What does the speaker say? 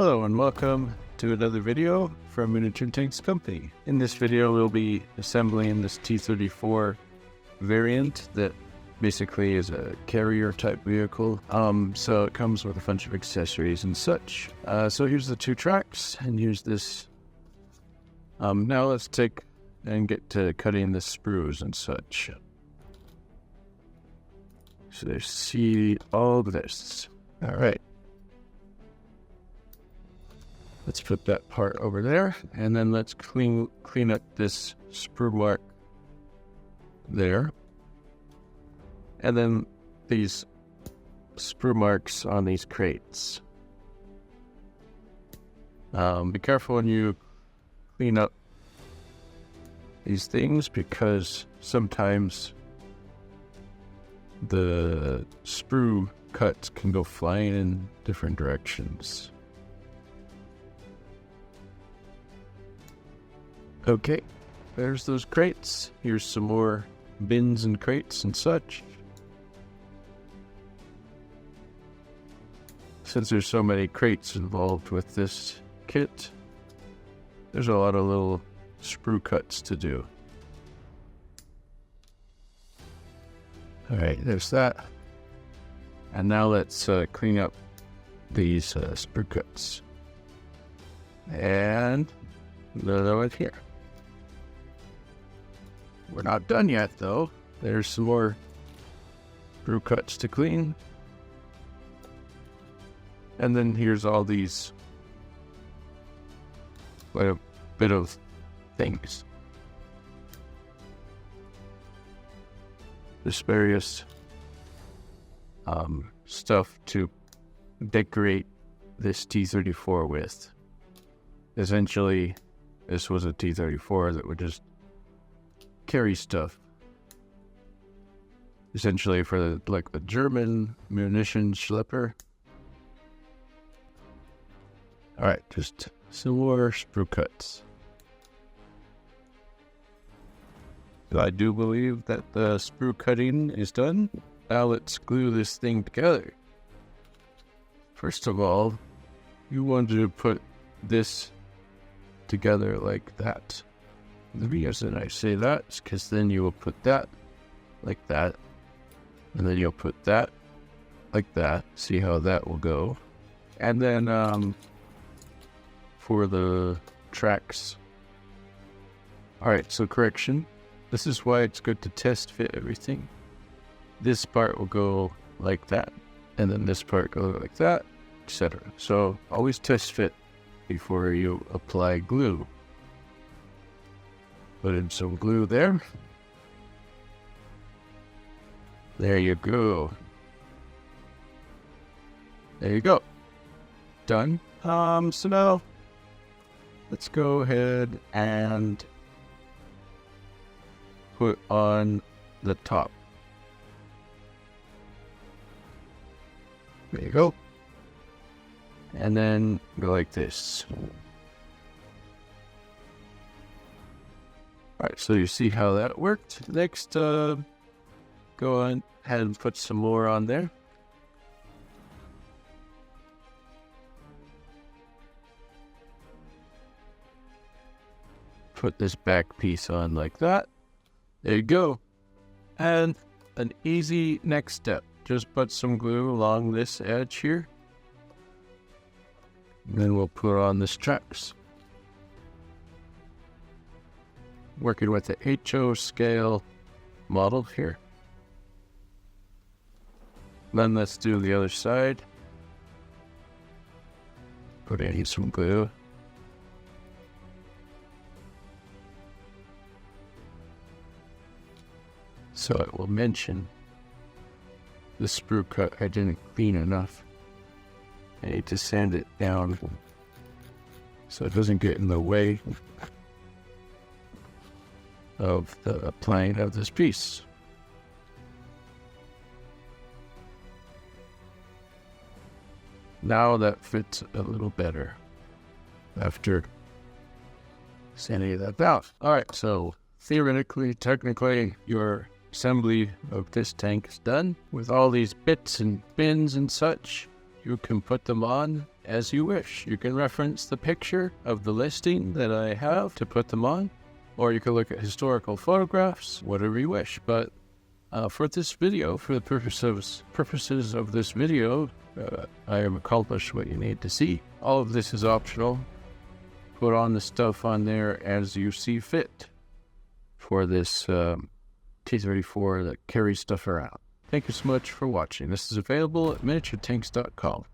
Hello and welcome to another video from Miniature Tanks Company. In this video we'll be assembling this T-34 variant that basically is a carrier type vehicle. So it comes with a bunch of accessories and such. So here's the two tracks and here's this. Now let's take and get to cutting the sprues and such. So see all this. All right. Let's put that part over there, and then let's clean up this sprue mark there. And then these sprue marks on these crates. Be careful when you clean up these things because sometimes the sprue cuts can go flying in different directions. Okay, there's those crates. Here's some more bins and crates and such. Since there's so many crates involved with this kit, there's a lot of little sprue cuts to do. Alright, there's that. And now let's clean up these sprue cuts. And another one here. We're not done yet, though. There's some more sprue cuts to clean. And then here's all these, quite a bit of things. There's various stuff to decorate this T-34 with. Essentially, this was a T-34 that would just carry stuff. Essentially for the German munition schlepper. Alright, just some more sprue cuts. I do believe that the sprue cutting is done. Now let's glue this thing together. First of all, you want to put this together like that. The reason I say that is because then you will put that like that, and then you'll put that like that. See how that will go. And then for the tracks. Alright, so correction. This is why it's good to test fit everything. This part will go like that, and then this part go like that, etc. So always test fit before you apply glue. Put in some glue there. There you go. There you go. Done. So now let's go ahead and put on the top. There you go. And then go like this. Alright, so you see how that worked. Next, go on ahead and put some more on there. Put this back piece on like that. There you go. And an easy next step. Just put some glue along this edge here. And then we'll put on the straps. Working with the HO scale model here. Then let's do the other side. Put in some glue. So it will mention the sprue cut I didn't clean enough. I need to sand it down so it doesn't get in the way of the applying of this piece. Now that fits a little better after sanding that down. Alright, so theoretically, technically, your assembly of this tank is done. With all these bits and bins and such, you can put them on as you wish. You can reference the picture of the listing that I have to put them on, or you can look at historical photographs, whatever you wish. But for this video, for the purposes of this video, I have accomplished what you need to see. All of this is optional. Put on the stuff on there as you see fit for this T-34 that carries stuff around. Thank you so much for watching. This is available at miniaturetanks.com.